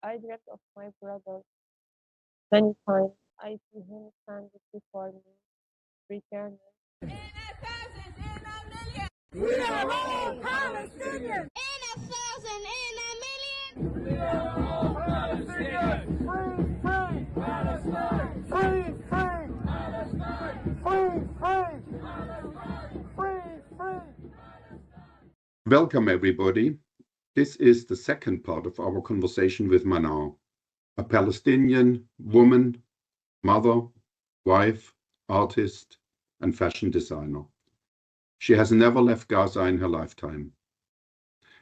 I dreamt of my brother many times. I see him standing before me, returning. In a thousand, in a million. We are all Palestinians. In a thousand, in a million. We are all Palestinians. Free, free, Palestine. Free, free, Palestine. Free, free, Palestine. Free, free. Welcome, everybody. This is the second part of our conversation with Manar, a Palestinian woman, mother, wife, artist, and fashion designer. She has never left Gaza in her lifetime.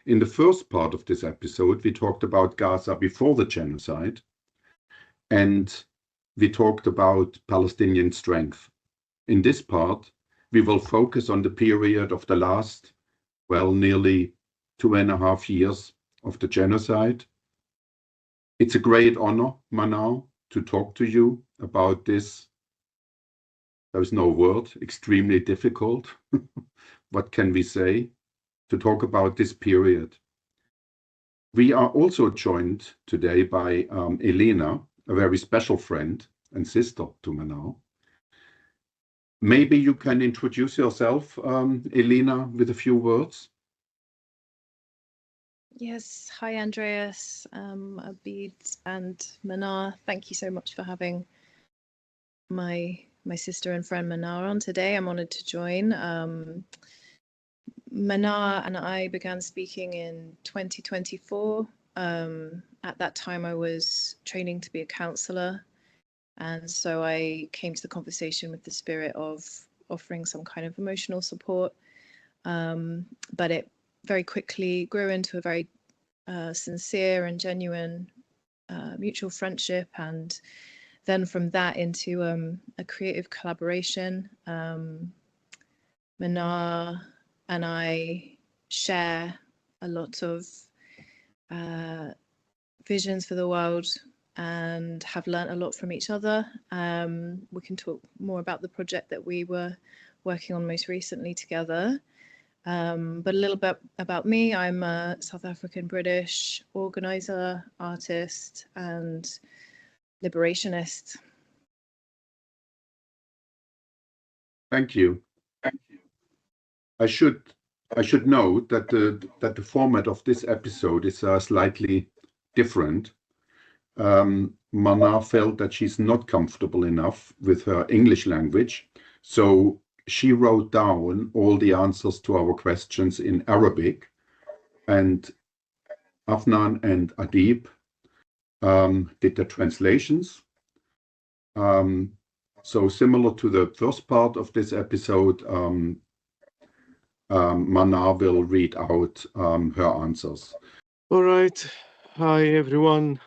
In the first part of this episode, we talked about Gaza before the genocide, and we talked about Palestinian strength. In this part, we will focus on the period of the last, nearly 2.5 years of the genocide. It's a great honor, Manar, to talk to you about this. There's no word, extremely difficult. What can we say? To talk about this period. We are also joined today by Elina, a very special friend and sister to Manar. Maybe you can introduce yourself, Elina, with a few words. Yes, hi Andreas, Adeeb and Manar. Thank you so much for having my sister and friend Manar on today. I'm honored to join. Manar and I began speaking in 2024. At that time, I was training to be a counselor, and so I came to the conversation with the spirit of offering some kind of emotional support. But it very quickly grew into a very sincere and genuine mutual friendship, and then from that into a creative collaboration. Manar and I share a lot of visions for the world and have learnt a lot from each other. We can talk more about the project that we were working on most recently together. But a little bit about me. I'm a South African British organizer, artist, and liberationist. Thank you. I should note that the format of this episode is slightly different. Manar felt that she's not comfortable enough with her English language, so she wrote down all the answers to our questions in Arabic, and Afnan and Adeeb did the translations. So similar to the first part of this episode, Manar will read out her answers. All right. Hi, everyone.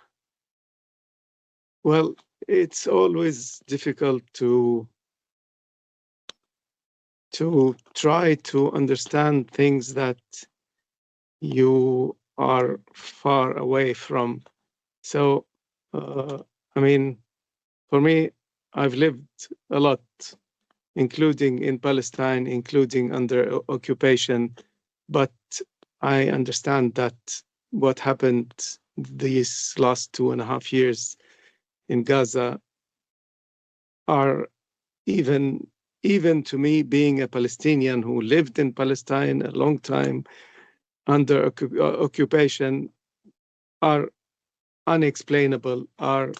Well, it's always difficult to try to understand things that you are far away from. So, I mean, for me, I've lived a lot, including in Palestine, including under occupation, but I understand that what happened these last 2.5 years in Gaza are even to me, being a Palestinian who lived in Palestine a long time under occupation, are unexplainable, are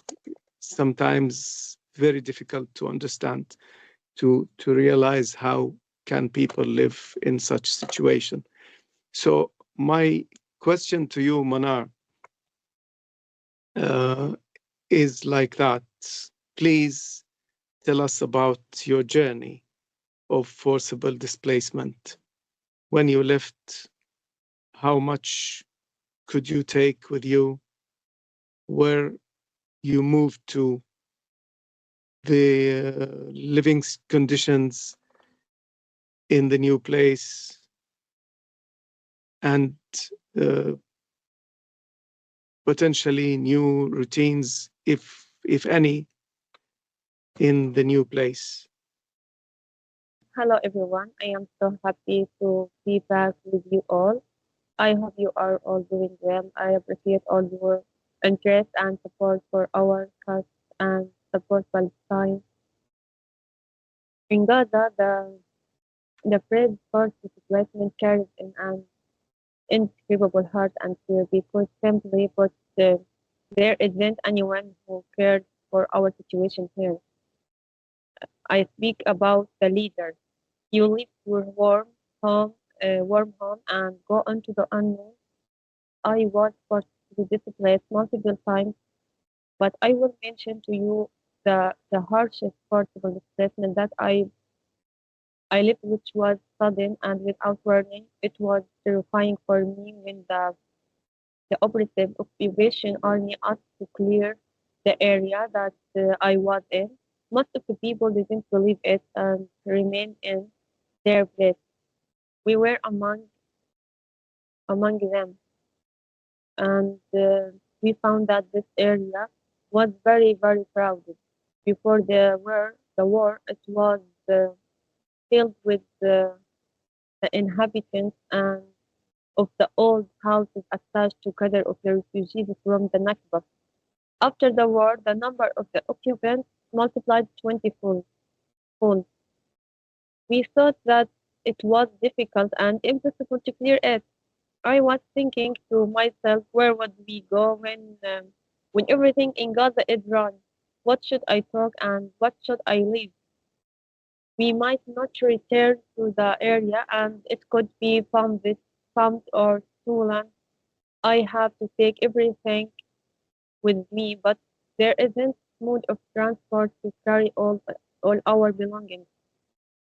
sometimes very difficult to understand, to realize how can people live in such situation. So my question to you, Manar, is like that. Please tell us about your journey of forcible displacement. When you left, how much could you take with you? Where you moved to, the living conditions in the new place, and potentially new routines, if any, in the new place. Hello, everyone. I am so happy to be back with you all. I hope you are all doing well. I appreciate all your interest and support for our cause and support Palestine. In Gaza, the phrase forced displacement carries in an indescribable heart and fear because simply put, there isn't anyone who cared for our situation here. I speak about the leaders. You leave your warm home and go into the unknown. I was forced to be displaced multiple times, but I will mention to you the harshest forcible displacement that I lived, which was sudden and without warning. It was terrifying for me when the operative occupation army asked to clear the area that I was in. Most of the people didn't believe it and remained in their place. We were among them, and we found that this area was very crowded. Before the war, it was filled with the inhabitants and of the old houses attached together of the refugees from the Nakba. After the war, the number of the occupants multiplied 20-fold. We thought that it was difficult and impossible to clear it. I was thinking to myself, where would we go when everything in Gaza is run? What should I talk and what should I leave? We might not return to the area and it could be pumped or stolen. I have to take everything with me, but there isn't mode of transport to carry all our belongings.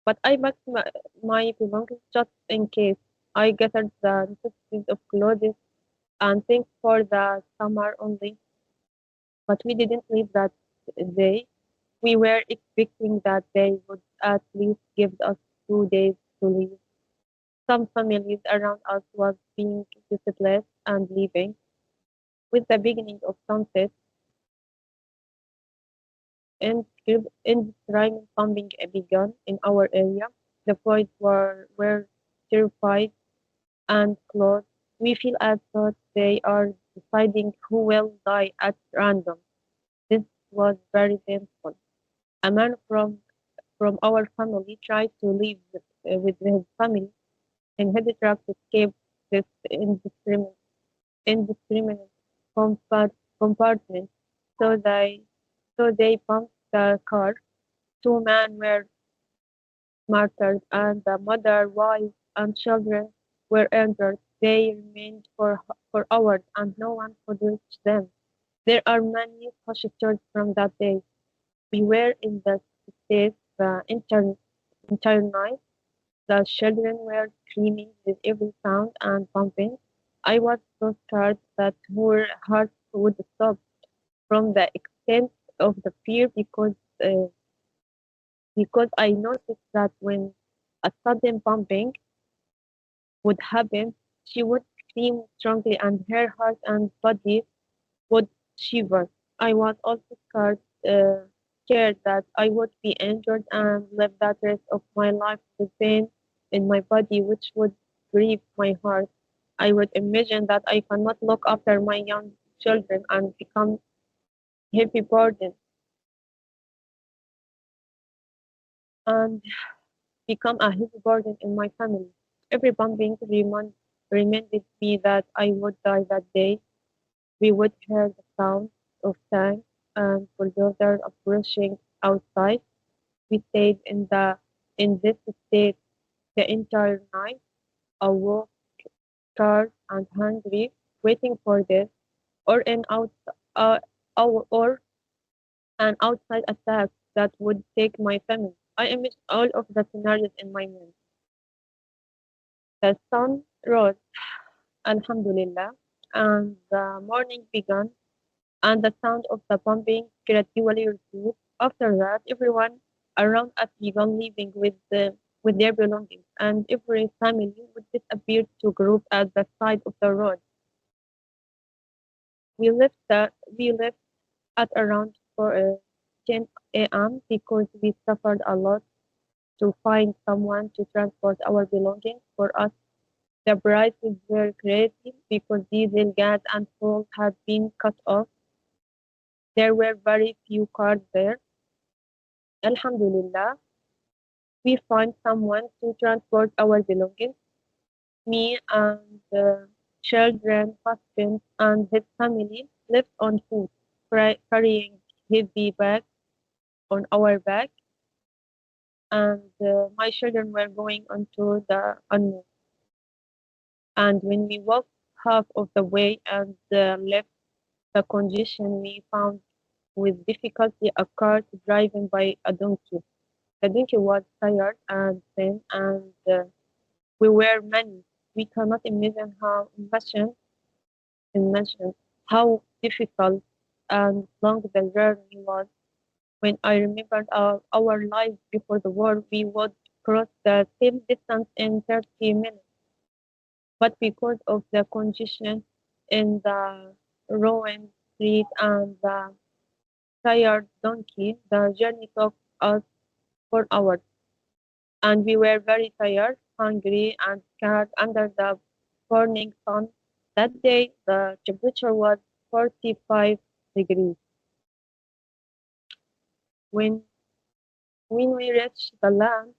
But I packed my belongings just in case. I gathered the necessities of clothes and things for the summer only. But we didn't leave that day. We were expecting that they would at least give us 2 days to leave. Some families around us was being displaced and leaving. With the beginning of sunset, indiscriminate bombing began in our area. The boys were terrified and close. We feel as though they are deciding who will die at random. This was very painful. A man from our family tried to leave with his family in his truck to escape this indiscriminate compartment. So they pumped the car. Two men were martyred, and the mother, wife, and children were injured. They remained for hours, and no one could reach them. There are many such stories from that day. We were in the state the entire night. The children were screaming with every sound and pumping. I was so scared that her heart would stop from the extent of the fear because I noticed that when a sudden pumping would happen, she would scream strongly and her heart and body would shiver. I was also scared that I would be injured and live that rest of my life with pain in my body, which would grieve my heart. I would imagine that I cannot look after my young children and become heavy burden and become a heavy burden in my family. Every bombing reminded me that I would die that day. We would hear the sound of tanks and bulldozers approaching outside. We stayed in this state the entire night, awoke, scared and hungry, waiting for this or uh, or an outside attack that would take my family. I imaged all of the scenarios in my mind. The sun rose, Alhamdulillah, and the morning began, and the sound of the bombing gradually reduced. After that, everyone around us began leaving with their belongings, and every family would disappear to group at the side of the road. We left at around 10 a.m. because we suffered a lot to find someone to transport our belongings for us. The prices were crazy because diesel, gas, and fuel had been cut off. There were very few cars there. Alhamdulillah, we found someone to transport our belongings. Me and the children, husband, and his family lived on foot, carrying heavy bags on our back, and my children were going onto the unknown. And when we walked half of the way and left the congestion, we found with difficulty a cart driven by a donkey. The donkey was tired and thin, and we were many. We cannot imagine how difficult and long the journey was. When I remembered our lives before the war, we would cross the same distance in 30 minutes. But because of the congestion in the ruined street and the tired donkey, the journey took us 4 hours. And we were very tired, hungry, and scared under the burning sun. That day, the temperature was 45 degrees. When when we reached the land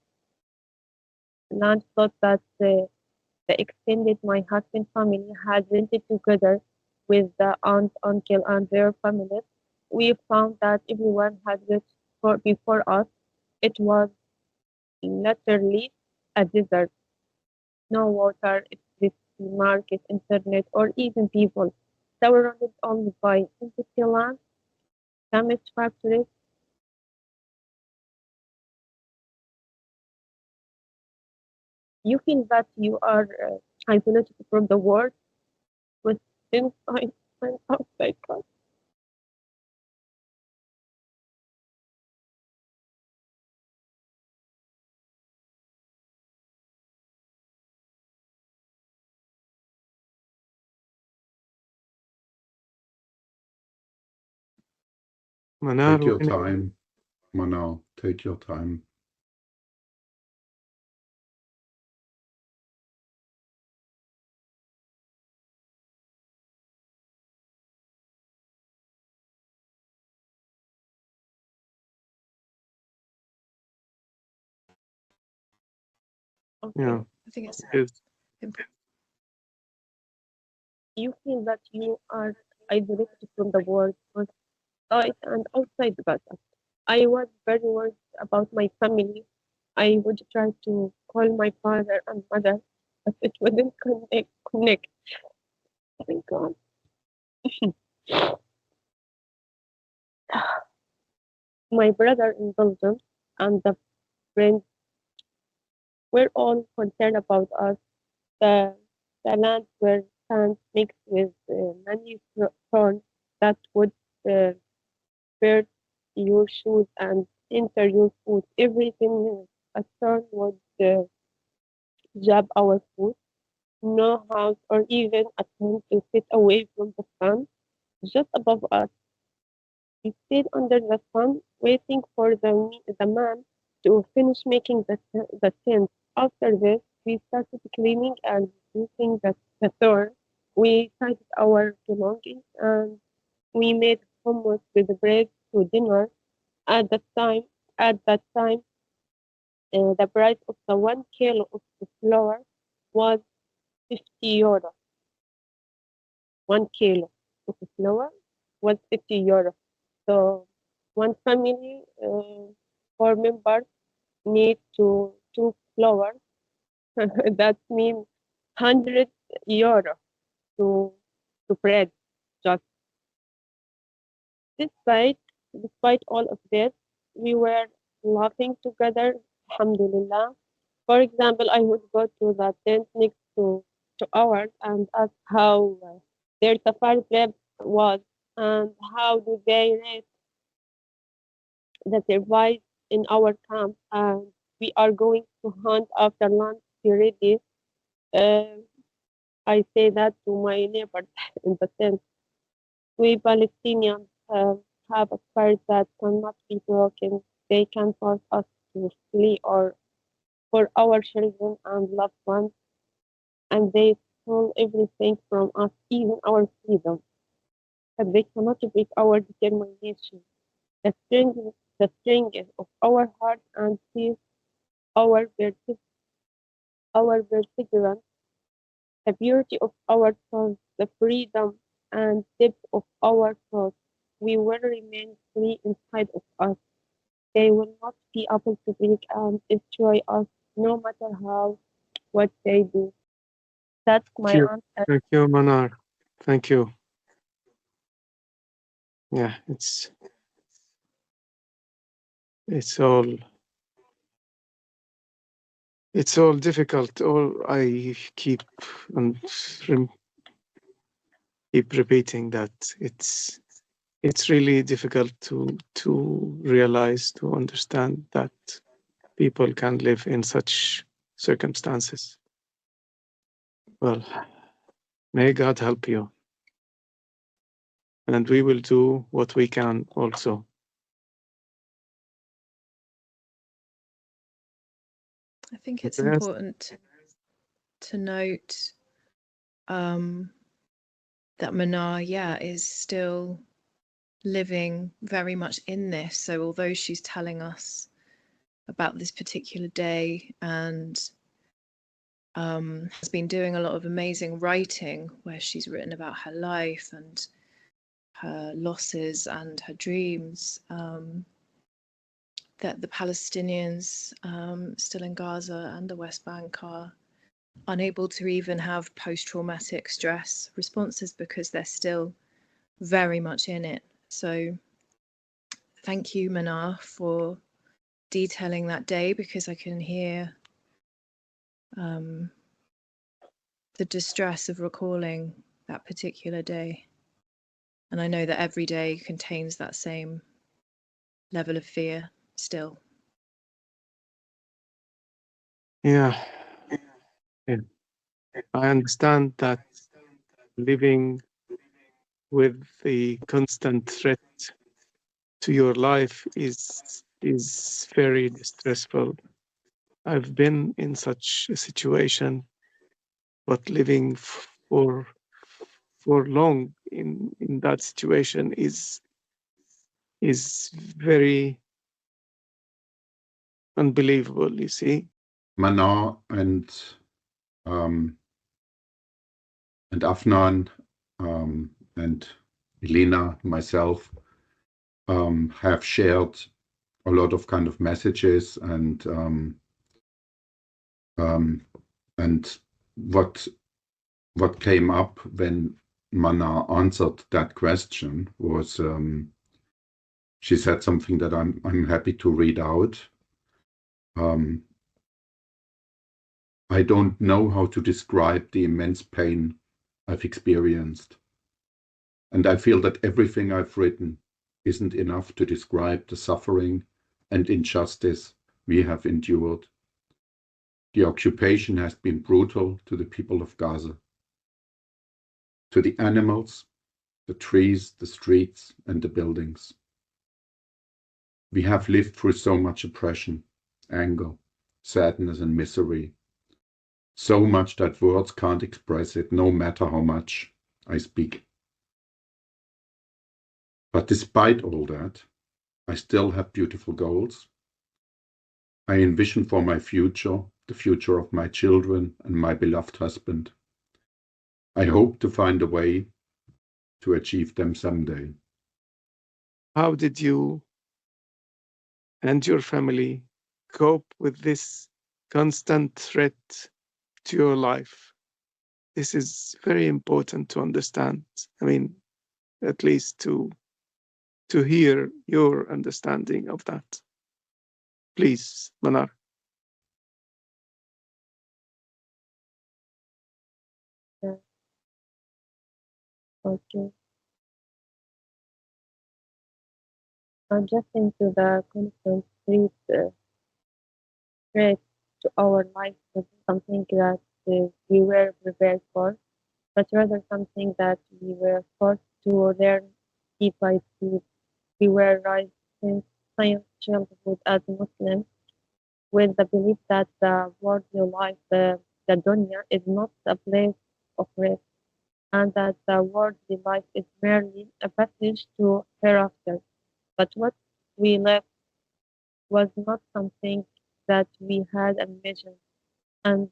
thought that the extended my husband's family had rented together with the aunt, uncle, and their families. We found that everyone had reached before us. It was literally a desert. No water, electricity, market, internet, or even people. Surrounded only by empty land, damaged factories. You feel that you are isolated from the world with inside and outside God. Manar, Take your time, Manar. Take your time. Okay. yeah, I think it's is important. You feel that you are isolated from the world, both inside and outside Gaza. I was very worried about my family. I would try to call my father and mother, but it wouldn't connect. Oh my God. My brother in Belgium and the friends were all concerned about us. The, the land were sand mixed with many thorns that would uh, burn your shoes and enter your foot. Everything a thorn would jab our foot. No house or even a tent to sit away from the sun. Just above us, we stayed under the sun, waiting for the man to finish making the tent. After this, we started cleaning and using the thorn. We tied our belongings and we made hummus with bread to dinner. At that time, at that time, the price of the 1 kilo of the flour was 50 euro. 1 kilo of the flour was 50 euro. So one family, 4 members need to two flour. That means 100 euro to to bread. Just despite despite all of this, we were laughing together. Alhamdulillah. For example, I would go to the tent next to ours and ask how their safari trip was and how do they rate the survive in our camp. And we are going to hunt after lunch. Be ready. Uh, I say that to my neighbors in the tent. We Palestinians have a spirit that cannot be broken. They can force us to flee or for our children and loved ones. and they stole everything from us, even our freedom. But they cannot break our determination, the strength of our heart and peace, our our perseverance, the beauty of our souls, the freedom and depth of our thoughts. We will remain free inside of us. They will not be able to break and destroy us, no matter how what they do. That's my answer. Thank you, Manar. Thank you. Yeah, it's all difficult. All I keep and keep repeating that it's really difficult to realize, to understand that people can live in such circumstances. Well, may God help you, and we will do what we can also. I think it's Yes. important to note that Manar, is still living very much in this. So although she's telling us about this particular day and has been doing a lot of amazing writing where she's written about her life and her losses and her dreams, that the Palestinians still in Gaza and the West Bank are unable to even have post-traumatic stress responses because they're still very much in it. So thank you, Manar, for detailing that day, because I can hear the distress of recalling that particular day. And I know that every day contains that same level of fear still. Yeah. I understand that living with the constant threat to your life is very distressful. I've been in such a situation, but living for long in that situation is very unbelievable, you see. Manar and Afnan and Elina, myself, have shared a lot of kind of messages and what came up when Manar answered that question was she said something that I'm happy to read out. I don't know how to describe the immense pain I've experienced, and I feel that everything I've written isn't enough to describe the suffering and injustice we have endured. The occupation has been brutal to the people of Gaza, to the animals, the trees, the streets, and the buildings. We have lived through so much oppression, anger, sadness, and misery. So much that words can't express it, no matter how much I speak. But despite all that, I still have beautiful goals. I envision for my future, the future of my children and my beloved husband. I hope to find a way to achieve them someday. How did you and your family cope with this constant threat to your life? This is very important to understand. I mean, at least to hear your understanding of that. Please, Manar. Yeah, okay. Adjusting to the constant threat to our life was something that we were prepared for, but rather something that we were forced to learn step by step. We were raised since science childhood as Muslims with the belief that the worldly life, the the dunya is not a place of rest, and that the worldly life is merely a passage to hereafter. But what we left was not something that we had imagined, and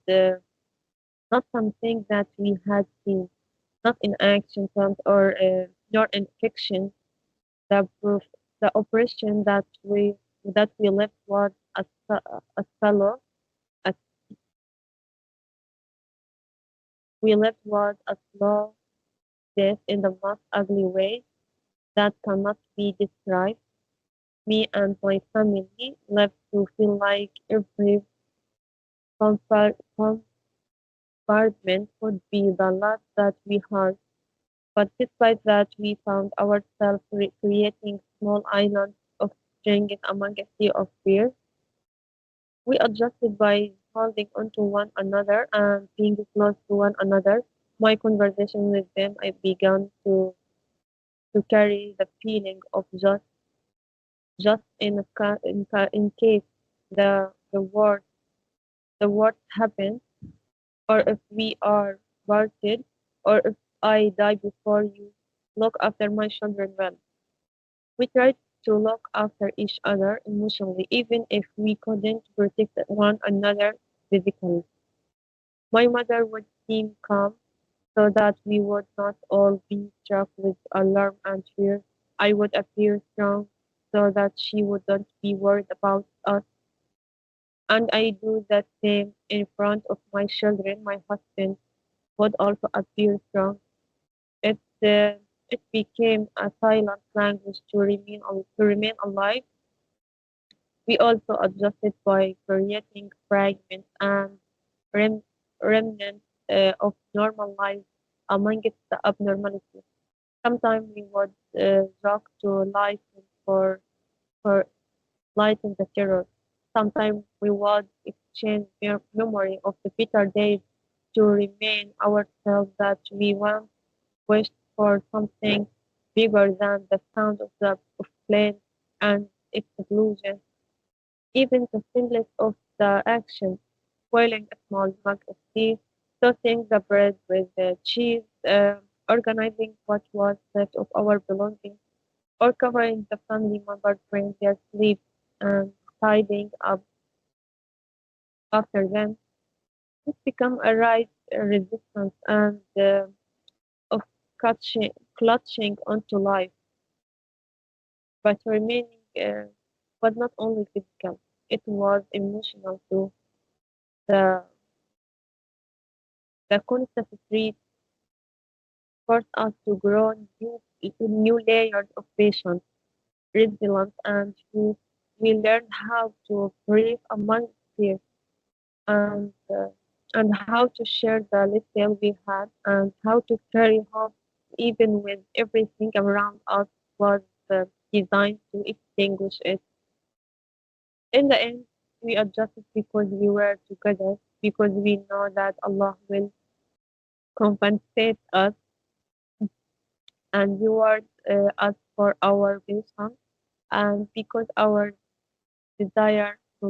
not something that we had seen, not in action films or nor in fiction. The proof, the oppression that we left was a slow, a, we left was a slow death in the most ugly way that cannot be described. Me and my family left to feel like every compartment would be the last that we heard. But despite that, we found ourselves creating small islands of strength among a sea of fear. We adjusted by holding on to one another and being close to one another. My conversation with them, I began to carry the feeling of just in case the worst happens, or if we are parted, or if I die before you. Look after my children well. We tried to look after each other emotionally, even if we couldn't protect one another physically. My mother would seem calm so that we would not all be struck with alarm and fear. I would appear strong so that she wouldn't be worried about us. And I do the same in front of my children. My husband would also appear strong. It, it became a silent language to remain alive. We also adjusted by creating fragments and rem- remnants of normal life amongst the abnormality. Sometimes we would joke to for lighten the terror. Sometimes we would exchange memory of the bitter days to remind ourselves that we once wished for something bigger than the sound of plane and explosion. Even the simplest of the actions, boiling a small mug of tea, tossing the bread with the cheese, organizing what was left of our belongings, or covering the family members when they sleep and tidying up after them. This become a right resistance and of clutching onto life, but remaining was not only physical, it was emotional too. The the constant street forced us to grow new layers of patience, resilience, and truth. We learned how to breathe among fear and how to share the little we had and how to carry hope even when everything around us was designed to extinguish it. In the end, we adjusted because we were together, because we know that Allah will compensate us and reward us for our patience, and because our desire to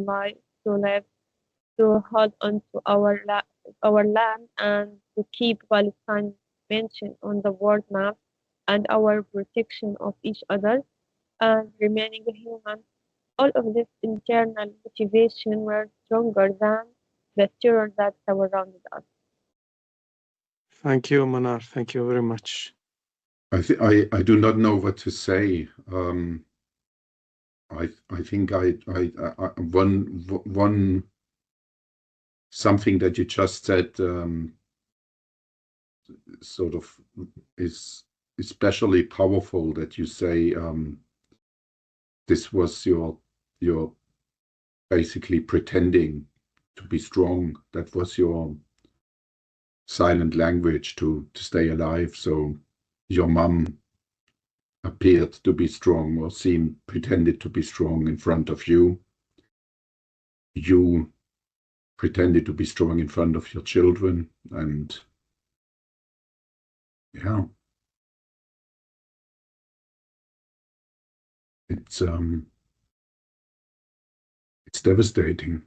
live, to hold on to our land, and to keep Palestine mentioned on the world map, and our protection of each other, and remaining human. All of this internal motivation were stronger than the terror that surrounded us. Thank you, Manar. Thank you very much. I do not know what to say. I think one something that you just said sort of is especially powerful, that you say this was your basically pretending to be strong. That was your silent language to stay alive. So your mum appeared to be strong, or pretended to be strong in front of you. You pretended to be strong in front of your children, and yeah, it's devastating.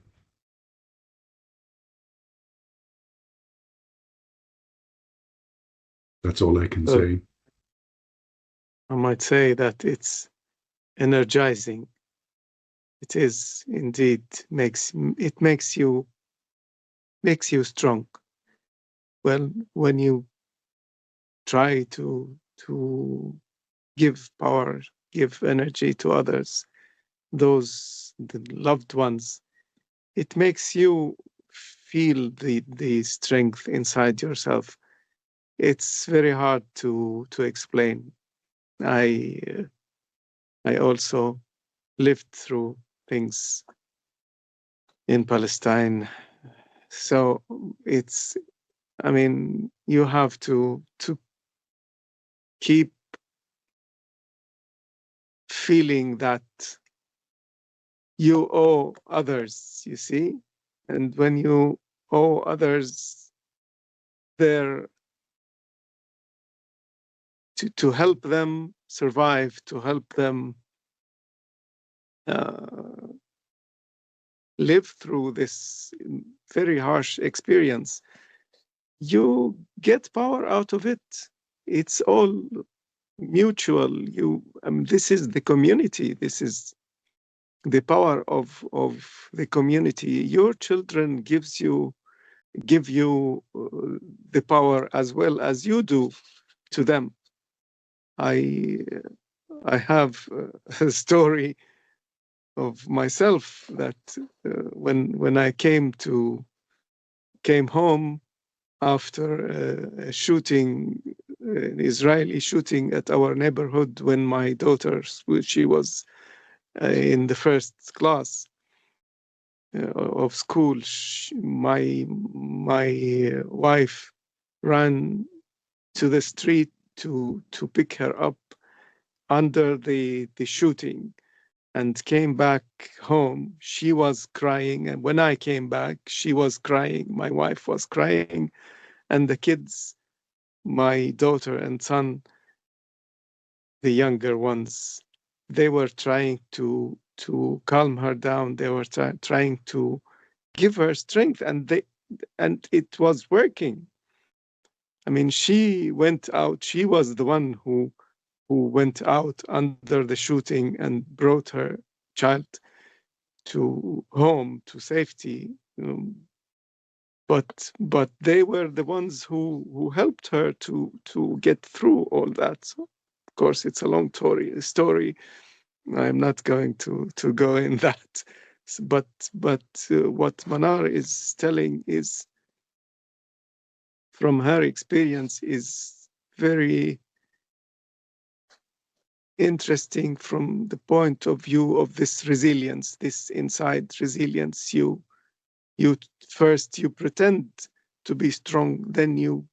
That's all I can So say. I might say that it's energizing. It is indeed makes you strong. Well, when you try to give power, give energy to others, those the loved ones, it makes you feel the strength inside yourself. It's very hard to explain. I also lived through things in Palestine, so it's, I mean, you have to keep feeling that you owe others, you see, and when you owe others their to help them survive, to help them uh, live through this very harsh experience, you get power out of it. It's all mutual. I mean, this is the community. This is the power of the community. Your children give you the power as well as you do to them. I have a story of myself that when I came home after a shooting, an Israeli shooting at our neighborhood, when my daughter, she was in the first class of school, my wife ran to the street to pick her up under the shooting, and came back home. She was crying, and when I came back, she was crying. My wife was crying, and the kids, my daughter and son, the younger ones, they were trying to calm her down. They were trying to give her strength, and it was working. I mean, she went out. She was the one who went out under the shooting and brought her child to home, to safety. But they were the ones who helped her to get through all that. So, of course, it's a long story. I'm not going to go in that. But what Manar is telling is, from her experience, is very interesting from the point of view of this resilience, this inside resilience. You first you pretend to be strong, then you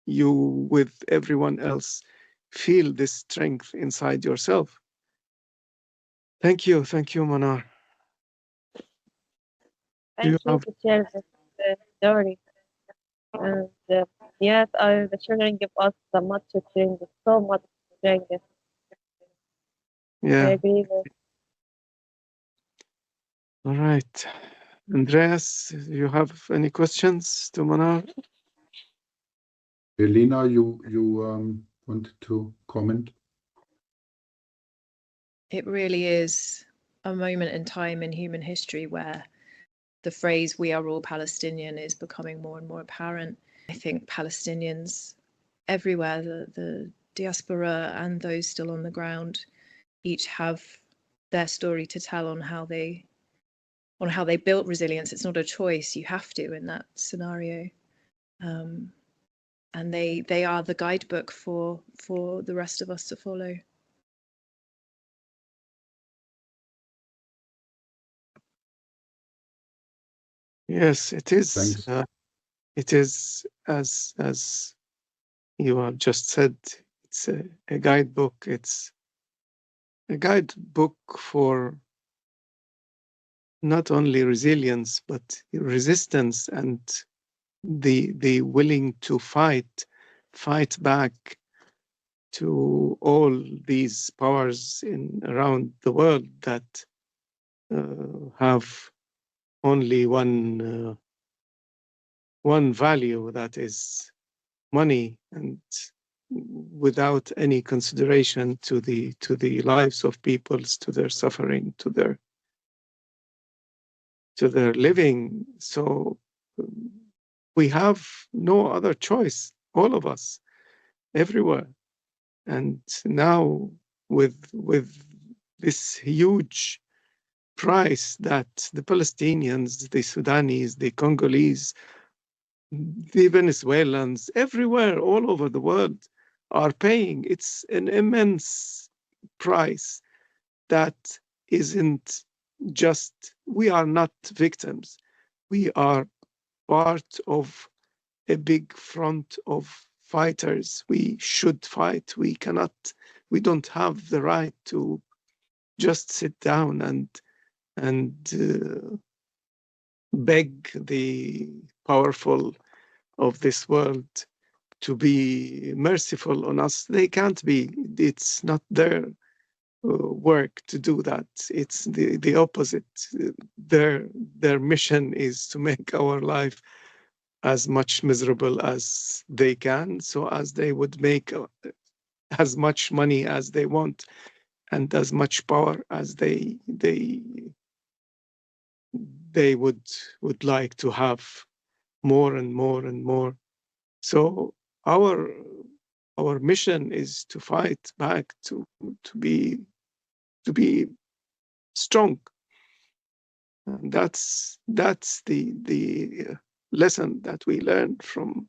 with everyone else feel this strength inside yourself. Thank you, Manar. Do you Thank you have to share this story. And yes, the children give us the much strength, so much strength. I yeah, agree with. all right. Andreas, do you have any questions to Manar? Elina, you wanted to comment? It really is a moment in time in human history where the phrase "we are all Palestinian" is becoming more and more apparent. I think Palestinians everywhere, the diaspora and those still on the ground, each have their story to tell on how they built resilience. It's not a choice; you have to in that scenario, and they are the guidebook for the rest of us to follow. Yes, it is. Thanks. It is, as you have just said, it's a guidebook. It's a guidebook for not only resilience but resistance, and the willing to fight back to all these powers in around the world that have only one value, that is money, and without any consideration to the lives of peoples, to their suffering, to their living. So we have no other choice, all of us, everywhere. And now with this huge price that the Palestinians, the Sudanese, the Congolese, the Venezuelans, everywhere, all over the world are paying. It's an immense price that isn't just, we are not victims. We are part of a big front of fighters. We should fight. We cannot, we don't have the right to just sit down and beg the powerful of this world to be merciful on us. They can't be. It's not their work to do that. It's the opposite. Their mission is to make our life as much miserable as they can, so as they would make as much money as they want and as much power as they would like to have, more and more and more. So our mission is to fight back, to be strong. And that's the lesson that we learned from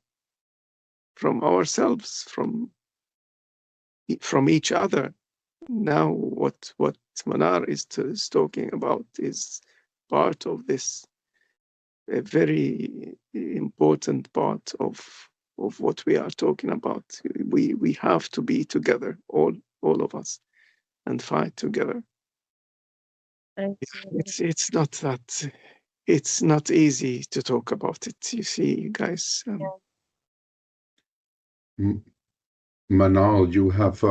ourselves, from each other. Now what Manar is talking about is part of this, a very important part of what we are talking about. We have to be together, all of us, and fight together. And It's not that, it's not easy to talk about it. You see, guys. Manal, you have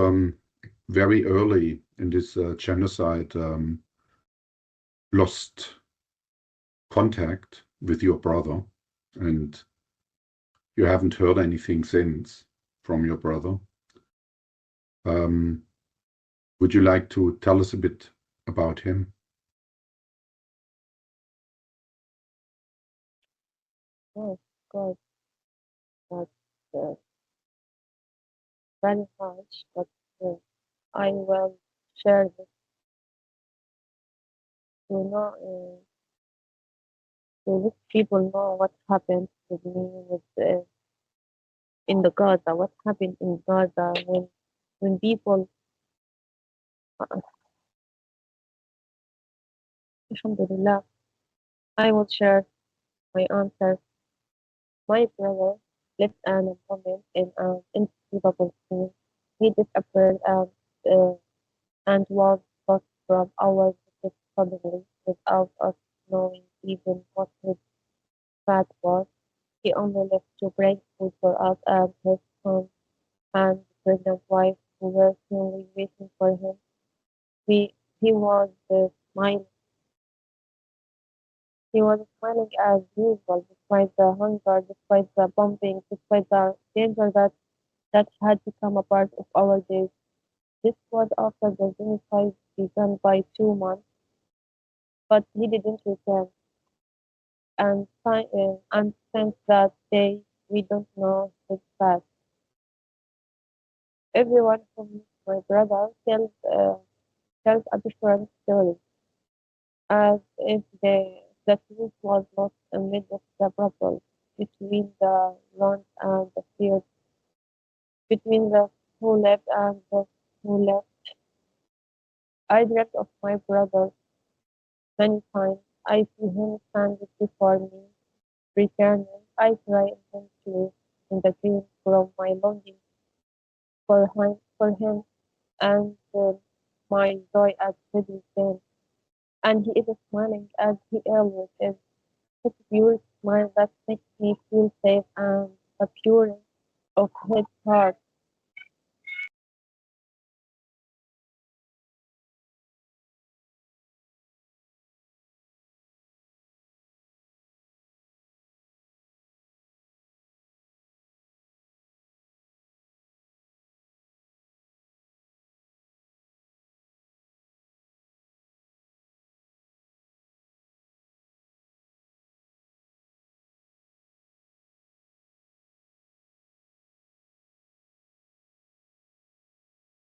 very early in this genocide lost contact with your brother, and you haven't heard anything since from your brother. Would you like to tell us a bit about him? oh God, that's very much, but I will share this to know to let people know what happened with me with in the Gaza, what happened in Gaza when people uh, Alhamdulillah, I will share my answer. My brother lived an moment in an indescribable scene. He disappeared uh, and was lost from our visit suddenly without us knowing even what his path was. He only left to bring food for us and his son and pregnant wife who were slowly waiting for him. He was smiling. He was smiling as usual, despite the hunger, despite the bombing, despite the danger that had become a part of our days. This was after the genocide began by 2 months, but he didn't return. And since that day, we don't know his past. Everyone who meets my brother tells a different story, as if the truth was lost amid the battle between the wrong and the fear, between the who left and the who left. I dreamt of my brother many times. I see him standing before me, returning. I cry intensely in the dream from my longing for him and my joy at his return. And he is smiling as he always is. Such a pure smile that makes me feel safe and the purity of his heart.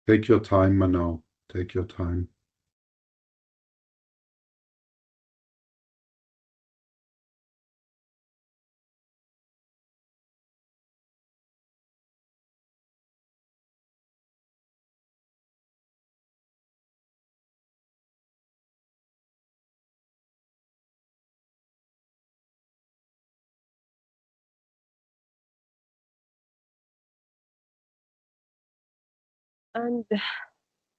Take your time, Manar. Take your time. And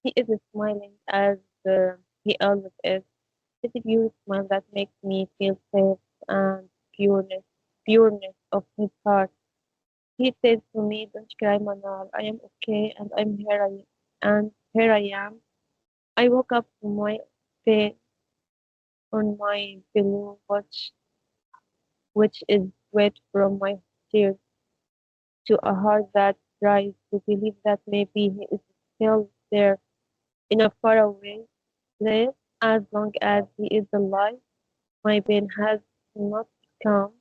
he is smiling as he always is. It's a pure smile that makes me feel safe and pureness of his heart. He says to me, "Don't cry, Manar. I am okay, and here I am." I woke up to my bed on my pillow, which is wet from my tears, to a heart that tries to believe that maybe he is still there in a faraway place. As long as he is alive, my pain has not come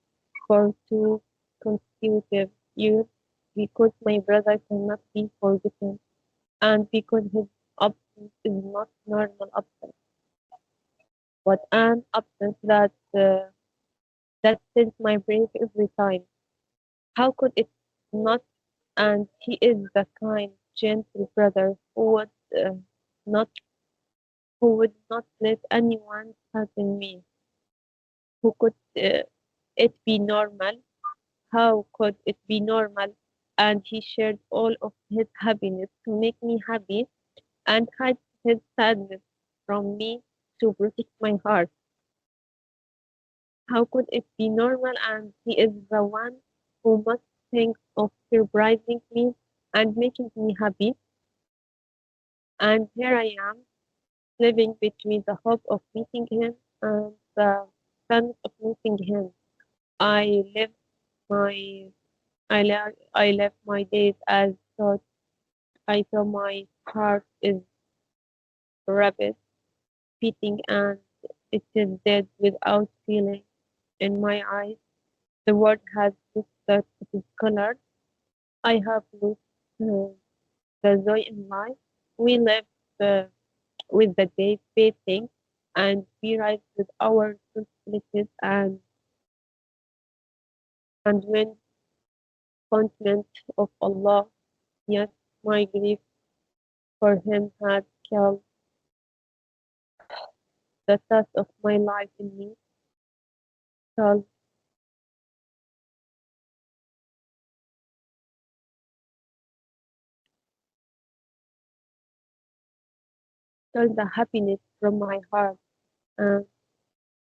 for 2 consecutive years because my brother cannot be forgotten and because his absence is not normal absence, but an absence that sends my brain every time. How could it not? And he is the kind, gentle brother uh, not who would not let anyone threaten me. Who could it be normal? How could it be normal? And he shared all of his happiness to make me happy and hide his sadness from me to protect my heart. How could it be normal? And he is the one who must think of surprising me and making me happy. And here I am, living between the hope of meeting him and the sense of missing him. I live my I live my days as thought I saw my heart is rapid beating and it is dead without feeling in my eyes. The world has lost that it is colored. I have lost the joy in life. We live uh, with the day facing and we rise with our responsibilities and when contentment of Allah, yet my grief for him had killed the thought of my life in me, killed, killed the happiness from my heart, and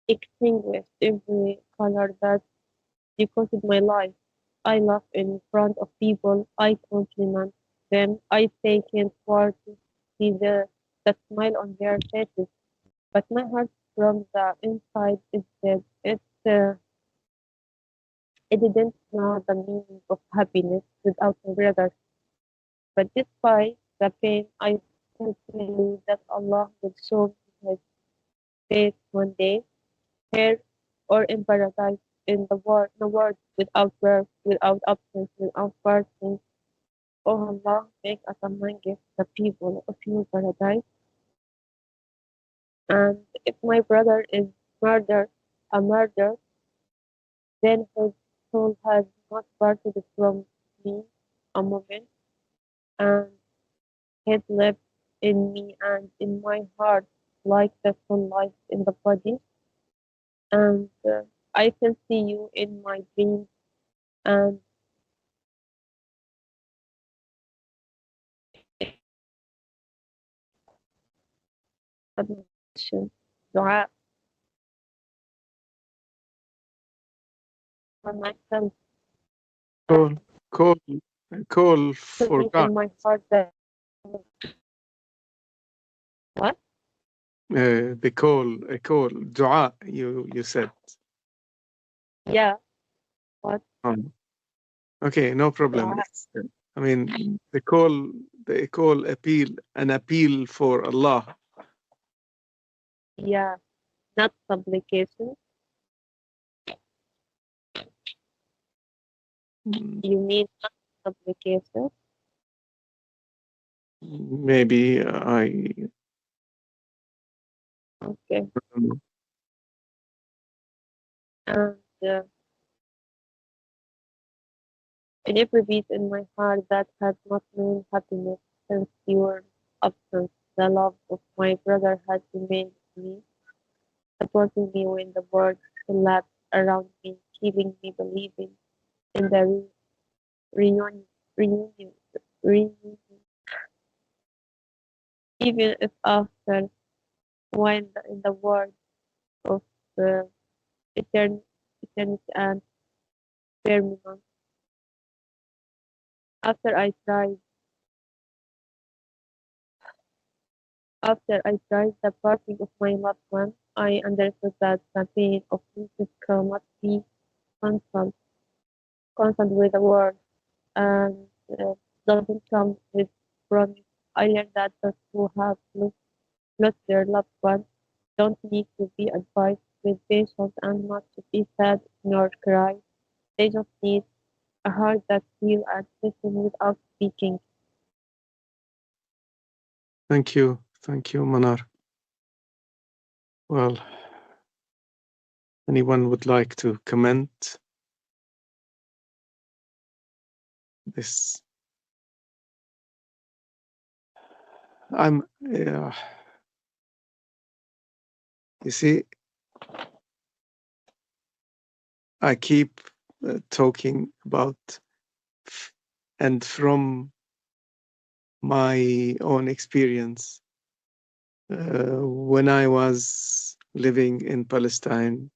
extinguished every color that decorated my life. I laugh in front of people, I compliment them, I say kind words to see the smile on their faces, but my heart from the inside is dead. It didn't know the meaning of happiness without my brother. But despite the pain, I still believe that Allah will show me His face one day, here or in paradise, in the world without birth, without absence, without parting. Oh Allah, make us amongst the people of your paradise. And if my brother is murdered, a murder, then his soul has not parted from me a moment, and it lives in me and in my heart like the sunlight in the body. And I can see you in my dreams and admiration, dua for myself, Call, call, call for something God. in my heart that what? The call, a call, dua. You said. Yeah, what? Um, okay, no problem. Dua. I mean, the call appeal, an appeal for Allah. Yeah, not supplication. Mm, You mean not supplication? maybe I Okay. don't know. And in every beat in my heart that had not known happiness since your absence, the love of my brother had remained with me, supporting me when the world collapsed around me, keeping me believing in the reunion, reunion, reunion, even if after, when in the world of uh, etern- eternity and firmament. After I tried, after I tried the parting of my loved one, I understood that the pain of losing cannot be constant, constant with the world, and doesn't come with promise. I learned that those who have lost their loved ones don't need to be advised with patience and not to be sad nor cry. They just need a heart that feels and listens without speaking. Thank you. Thank you, Manar. Well, anyone would like to comment this? I'm, you see, I keep talking about and from my own experience. When I was living in Palestine,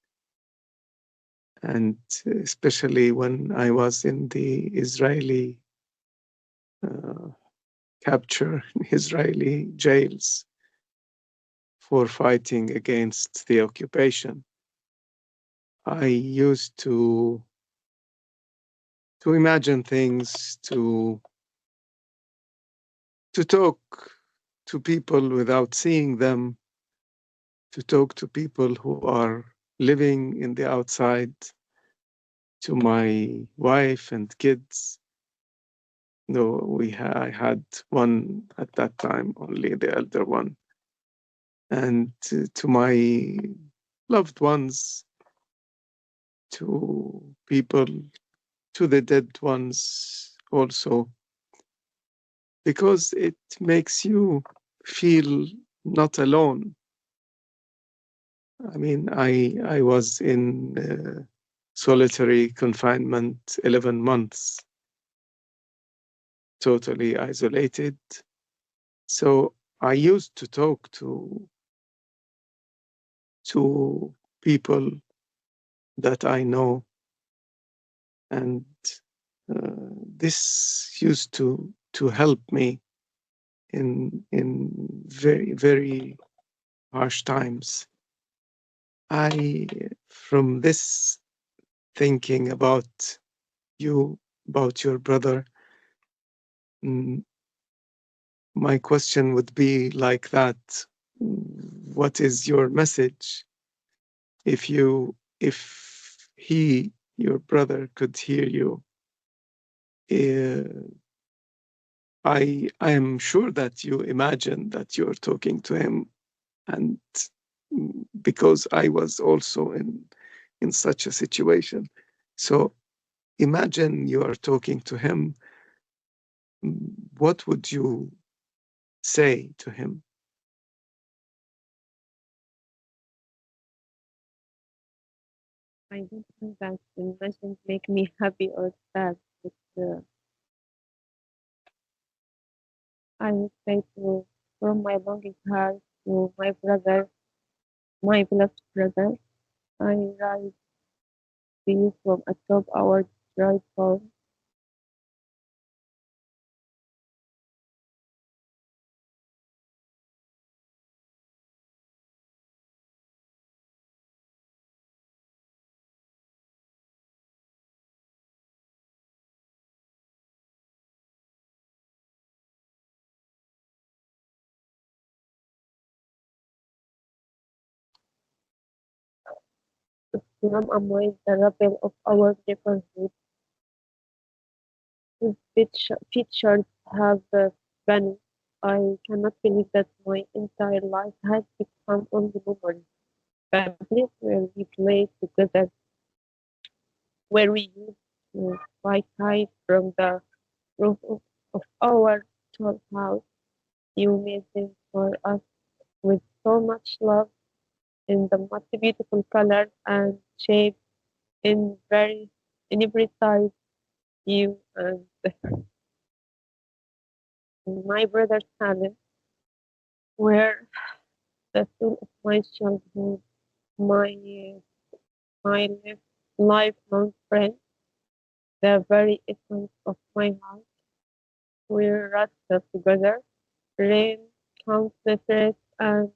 and especially when I was in the Israeli capture, Israeli jails for fighting against the occupation, I used to imagine things, to talk to people without seeing them, to talk to people who are living in the outside, to my wife and kids. No, I had one at that time, only the elder one, and to my loved ones, to people, to the dead ones also, because it makes you feel not alone. I mean, I was in solitary confinement 11 months, totally isolated. So I used to talk to people that I know, and this used to help me in very, very harsh times. From this thinking about you, about your brother, mm, my question would be like that. What is your message? If he, your brother, could hear you, uh, I am sure that you imagine that you're talking to him, and because I was also in such a situation. So imagine you are talking to him. What would you say to him? I don't think that the message make me happy or sad, but I would say to from my longing heart to my brother, my beloved brother, I write to you from atop our dried home. To numb amid the rubble of our neighborhood, whose features have vanished, I cannot believe that my entire life has become only memory. The place where we played together, where we used to fly kites from the roof of our tall house. You made them for us with so much love in the most beautiful colors and shapes in every size. You and my brother Salim were the soul of my childhood, my lifelong friend, the very essence of my heart. We wrestled together, ran countless races and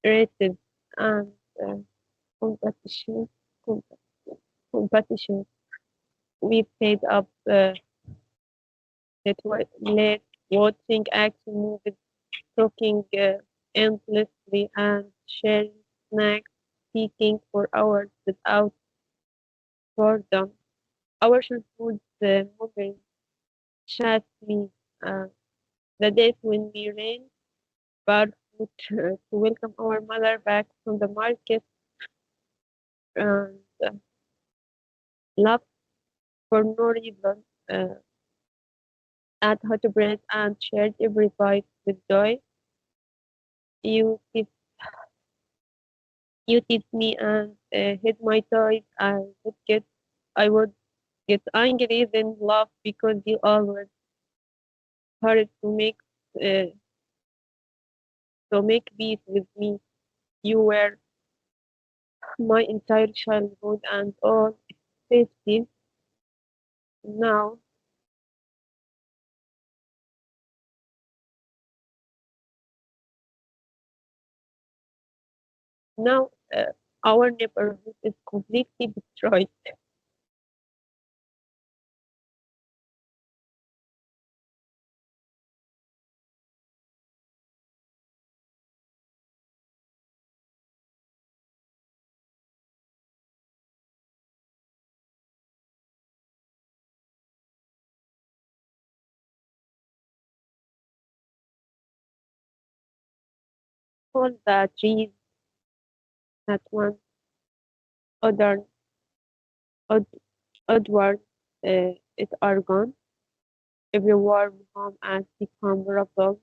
races and uh, competition, competition. We stayed up late watching action movies, talking endlessly, and sharing snacks, speaking for hours without boredom. Our childhood memories chat me uh, the days when we ran barefoot to welcome our mother back from the market and laughed for no reason at hot bread and shared every bite with joy. You teach, you teach me and hid my toys. I would get angry then laugh because you always hurried uh, to make peace with me. You were my entire childhood and all safety. Now, now our neighborhood is completely destroyed. All the trees that once odor, od, odward it are gone. Every warm home has become rubble.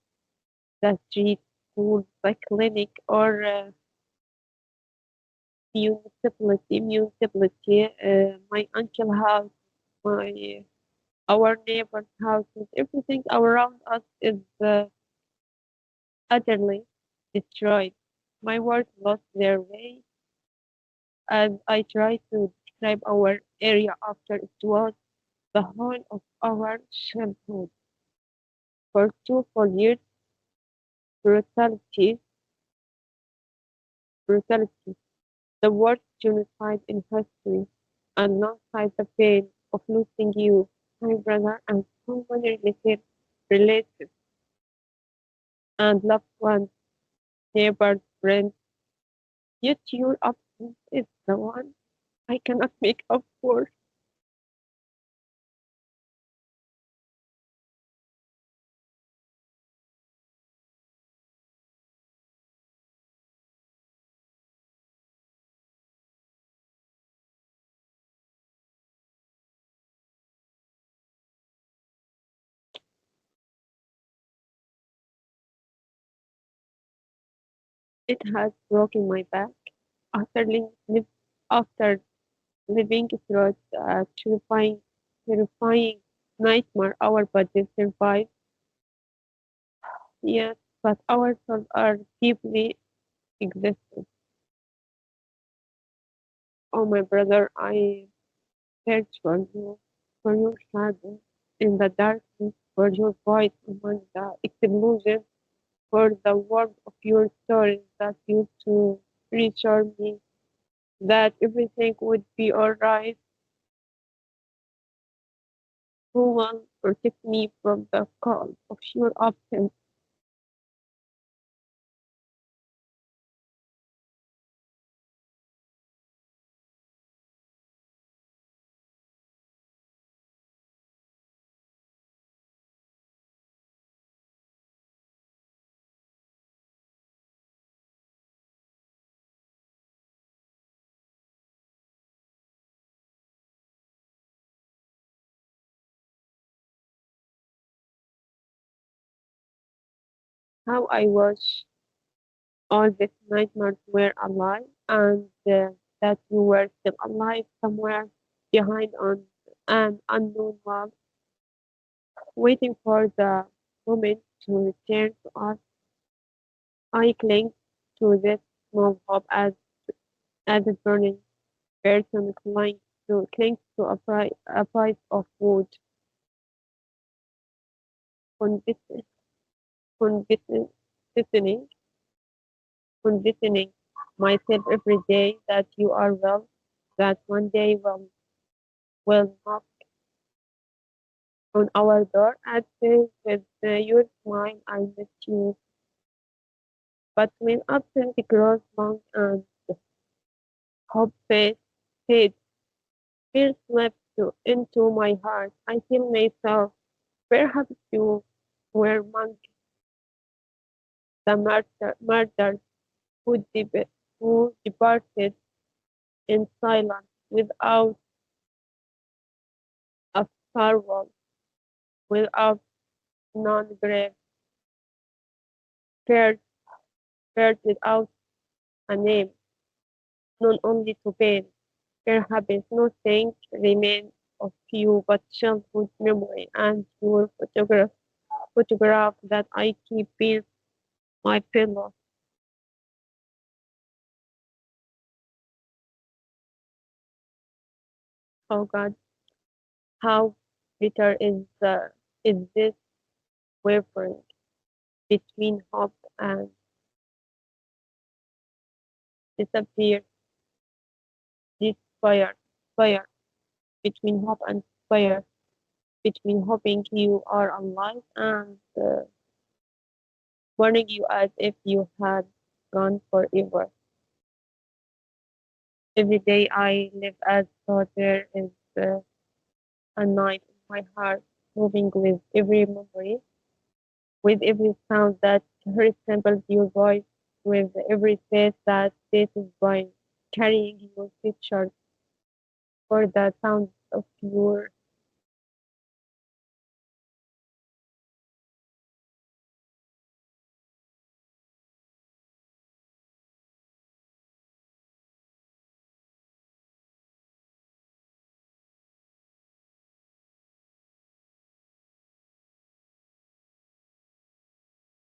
The street, school, the clinic, or municipality. My uncle house, my our neighbor's houses, everything around us is utterly destroyed. My words lost their way as I try to describe our area after it was the whole of our childhood. For 2 full years, brutality, brutality, the worst genocide in history, alongside the pain of losing you, my brother, and so many relatives and loved ones, neighbors, friends. Yet your absence is the one I cannot make up for. It has broken my back. After, after living through a terrifying nightmare, our bodies survive. Yes, but our souls are deeply exhausted. Oh, my brother, I search for you, for your shadow in the darkness, for your voice among the explosions, for the warmth of your stories that used to reassure me that everything would be alright. Who will protect me from the cold of your absence? How I wish all these nightmares were alive and that you were still alive somewhere behind on an unknown wall, waiting for the moment to return to us. I cling to this small hope as a burning person clings to a piece of wood, conditioning, conditioning, conditioning myself every day that you are well, that one day will knock on our door and say with your smile, I miss you. But when absence grows long and hope fades, fear slips into my heart. I feel myself. Perhaps you were among the murdered who departed in silence without a farewell, without non-grave, carried without a name, known only to pain. Perhaps nothing remains of you but childhood memory and your photograph that I keep in my pillow. Oh God, how bitter is this wavering between hope and disappear, this fire between hope and fire, between hoping you are alive and warning you as if you had gone forever. Every day I live as though there is a knife in my heart, moving with every memory, with every sound that resembles your voice, with every face that passes by, carrying your picture for the sound of your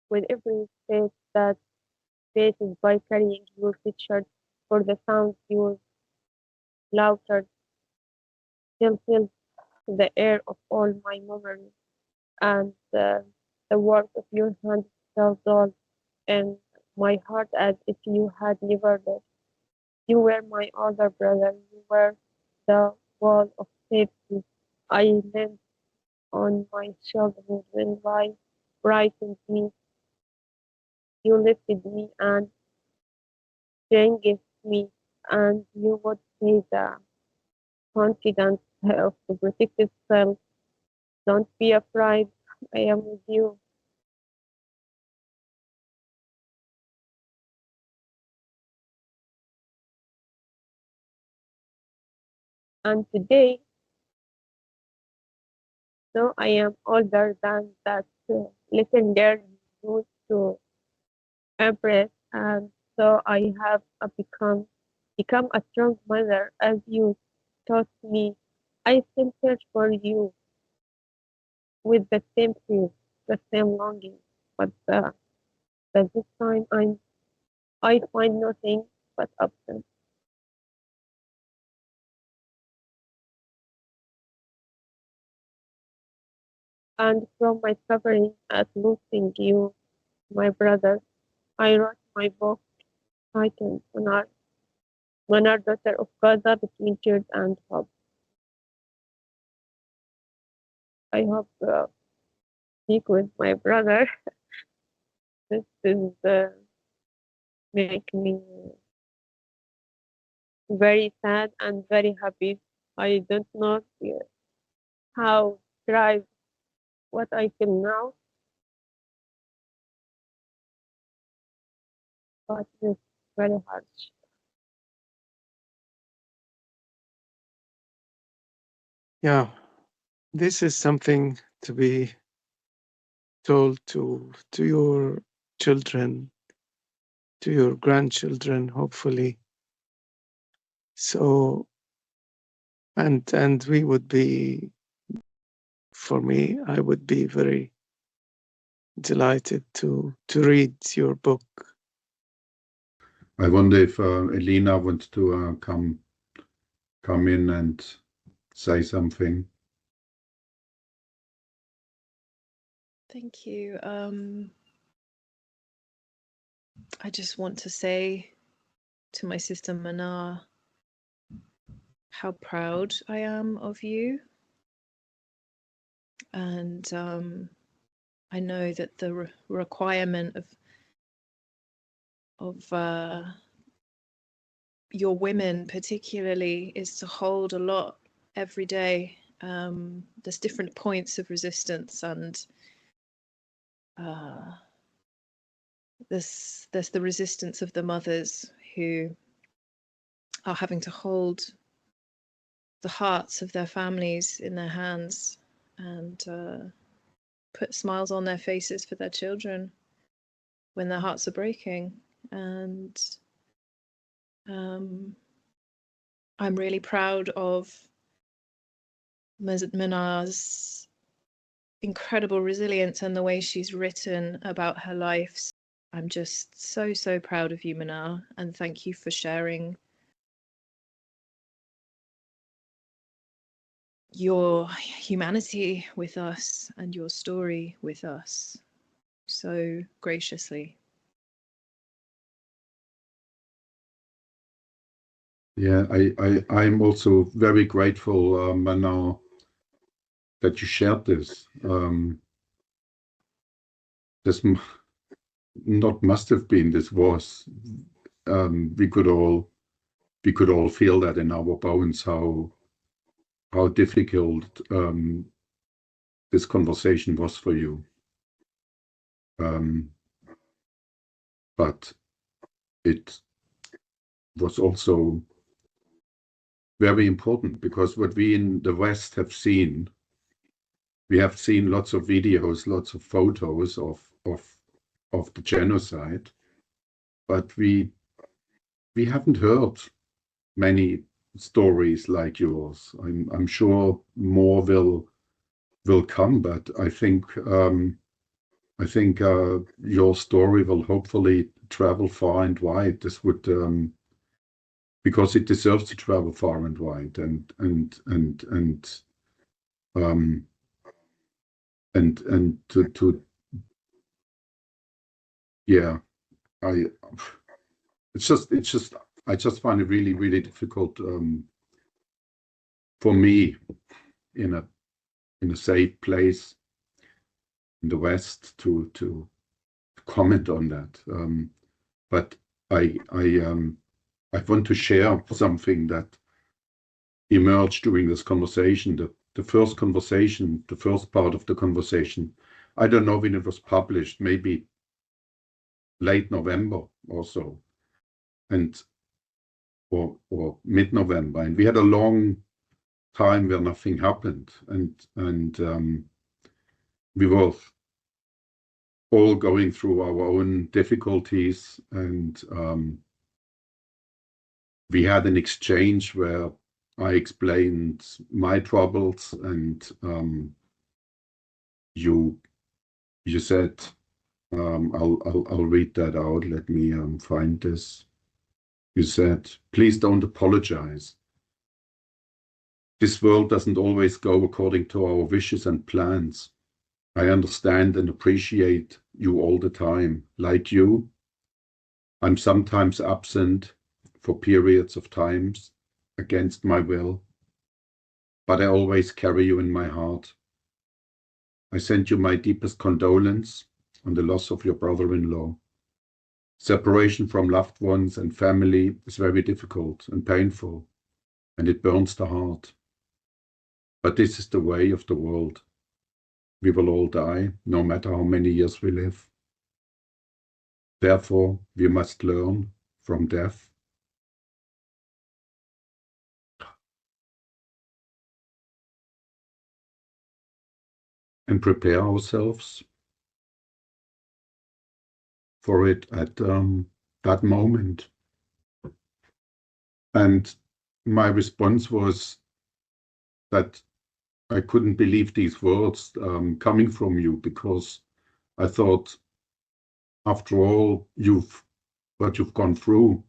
with every face that passes by, carrying your picture for the sound your laughter still fills the air of all my memories, and the work of your hands still dwells in my heart as if you had never left. You were my older brother. You were the wall of safety I leaned on my childhood when life frightened me. You lifted me and strengthened me, and you would say the confidence of the protected self. Don't be afraid. I am with you. And today, though I am older than that little girl you used to embrace, and so I have become a strong mother as you taught me. I still search for you with the same fear, the same longing, but this time I find nothing but absence. And from my suffering at losing you, my brother, I wrote my book titled Manar, Daughter of Gaza, Between Tears and Hope. I hope speak with my brother. This is make me very sad and very happy. I don't know how to describe what I feel now, but it's very hard. Yeah, this is something to be told to your children, to your grandchildren, hopefully. So, and we would be, for me, I would be very delighted to read your book. I wonder if Elina wants to come in and say something. Thank you. I just want to say to my sister Manar how proud I am of you. And I know that the requirement of your women particularly is to hold a lot every day. There's different points of resistance, and there's the resistance of the mothers who are having to hold the hearts of their families in their hands and put smiles on their faces for their children when their hearts are breaking. And I'm really proud of Manar's incredible resilience and the way she's written about her life. I'm just so proud of you, Manar, and thank you for sharing your humanity with us and your story with us so graciously. Yeah, I'm also very grateful, Manar, that you shared this. This not must have been. This was. We could all feel that in our bones how difficult this conversation was for you. But it was also very important because what we in the West have seen, we have seen lots of videos, lots of photos of the genocide, but we haven't heard many stories like yours. I'm sure more will come, but I think your story will hopefully travel far and wide. This would because it deserves to travel far and wide, and to yeah, I it's just I just find it really difficult for me in a safe place in the West to comment on that. But I want to share something that emerged during this conversation. The first conversation, the first part of the conversation, I don't know when it was published, maybe late November or so, and or mid-November, and we had a long time where nothing happened, and we were all going through our own difficulties, and we had an exchange where I explained my troubles, and you said, I'll read that out. Let me find this. You said, please don't apologize. This world doesn't always go according to our wishes and plans. I understand and appreciate you all the time. Like you, I'm sometimes absent for periods of times against my will, but I always carry you in my heart. I send you my deepest condolence on the loss of your brother-in-law. Separation from loved ones and family is very difficult and painful, and it burns the heart. But this is the way of the world. We will all die, no matter how many years we live. Therefore, we must learn from death and prepare ourselves for it at that moment. And my response was that I couldn't believe these words coming from you, because I thought, after all, what you've gone through,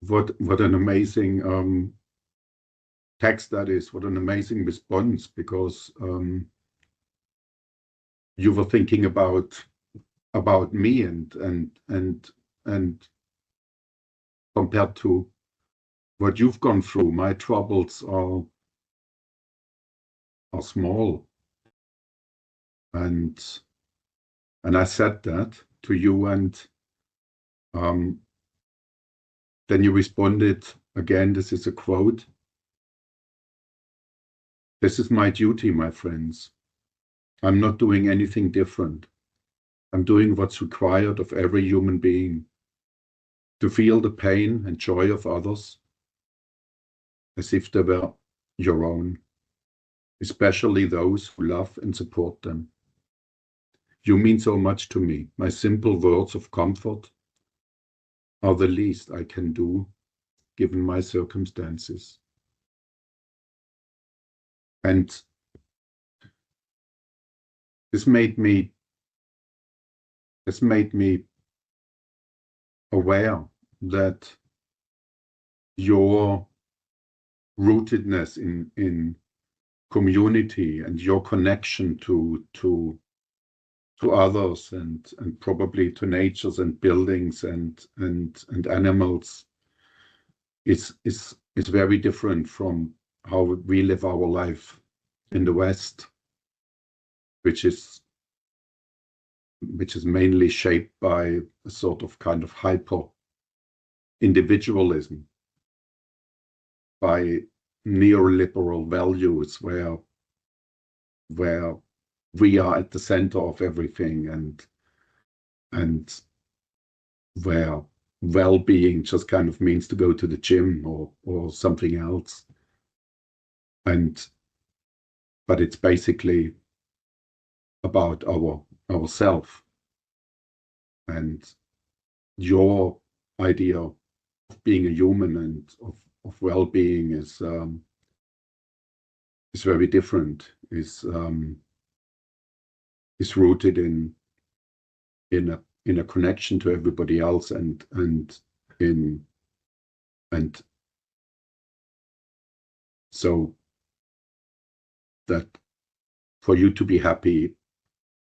what an amazing text that is, what an amazing response, because you were thinking about me, and compared to what you've gone through, my troubles are small. And I said that to you, and then you responded again. This is a quote: "This is my duty, my friends. I'm not doing anything different. I'm doing what's required of every human being, to feel the pain and joy of others as if they were your own, especially those who love and support them. You mean so much to me. My simple words of comfort are the least I can do, given my circumstances." And this made me aware that your rootedness in community and your connection to others, and probably to natures and buildings and animals is very different from how we live our life in the West, which is mainly shaped by a sort of kind of hyper individualism, by neoliberal values where we are at the center of everything, and where well-being just kind of means to go to the gym or something else. But it's basically about ourself. And your idea of being a human and of well-being is very different. Is rooted in a connection to everybody else, and so that for you to be happy,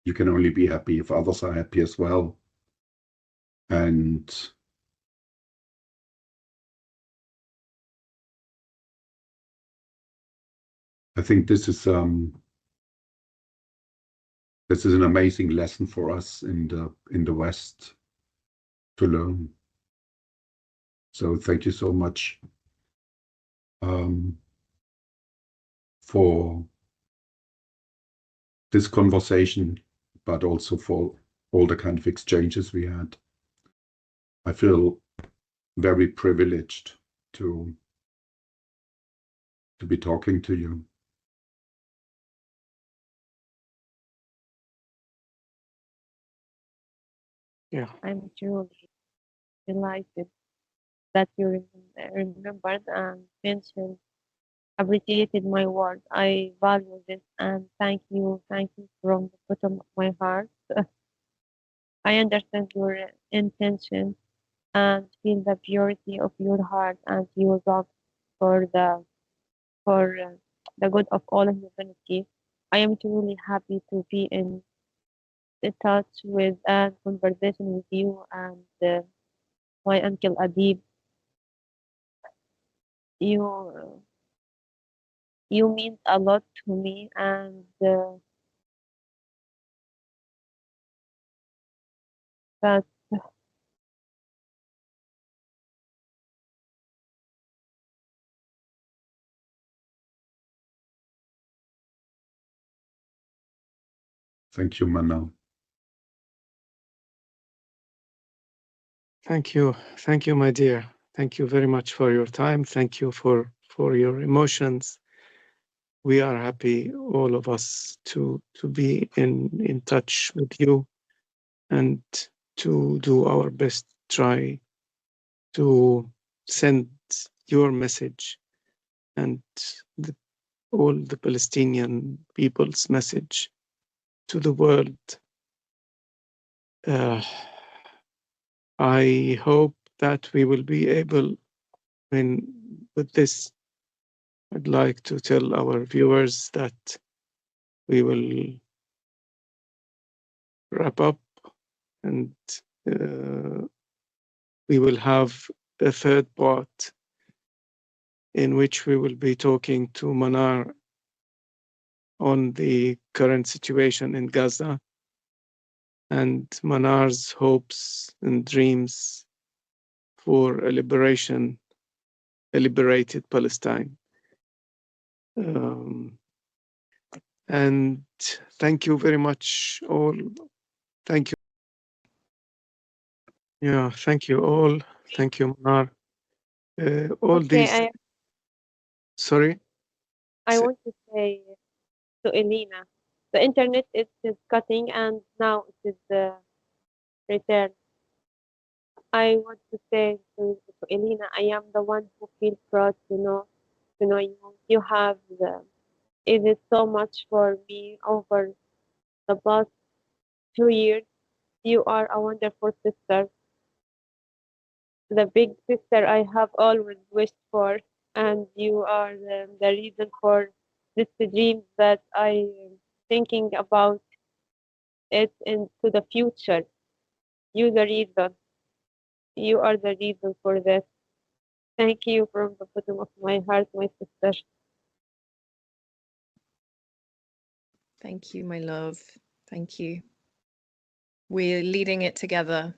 you can only be happy if others are happy as well. And I think this is an amazing lesson for us in the West to learn. So thank you so much for this conversation, but also for all the kind of exchanges we had. I feel very privileged to be talking to you. Yeah. I'm truly delighted that you remembered and mentioned, appreciated my work. I value this, and thank you from the bottom of my heart. I understand your intention and feel the purity of your heart and your love for the good of all humanity. I am truly happy to be in touch with and conversation with you and my uncle Adeeb. You you mean a lot to me, and that Thank you, Manar. Thank you, my dear. Thank you very much for your time. Thank you for your emotions. We are happy, all of us, to be in touch with you and to do our best, try to send your message and all the Palestinian people's message to the world. I hope that we will be able, with this, I'd like to tell our viewers that we will wrap up and we will have a third part in which we will be talking to Manar on the current situation in Gaza and Manar's hopes and dreams for a liberated Palestine. And thank you very much all. Thank you. Yeah, thank you all. Thank you, Manar. All Okay, these, sorry? I want to say to Elina, the internet is cutting and now it is returned. I want to say to Elina, I am the one who feels proud to know you. You have it is so much for me over the past 2 years. You are a wonderful sister, the big sister I have always wished for, and you are the reason for this dream that I am thinking about it into the future. You the reason. You are the reason for this. Thank you from the bottom of my heart, my sister. Thank you, my love. Thank you. We're leading it together.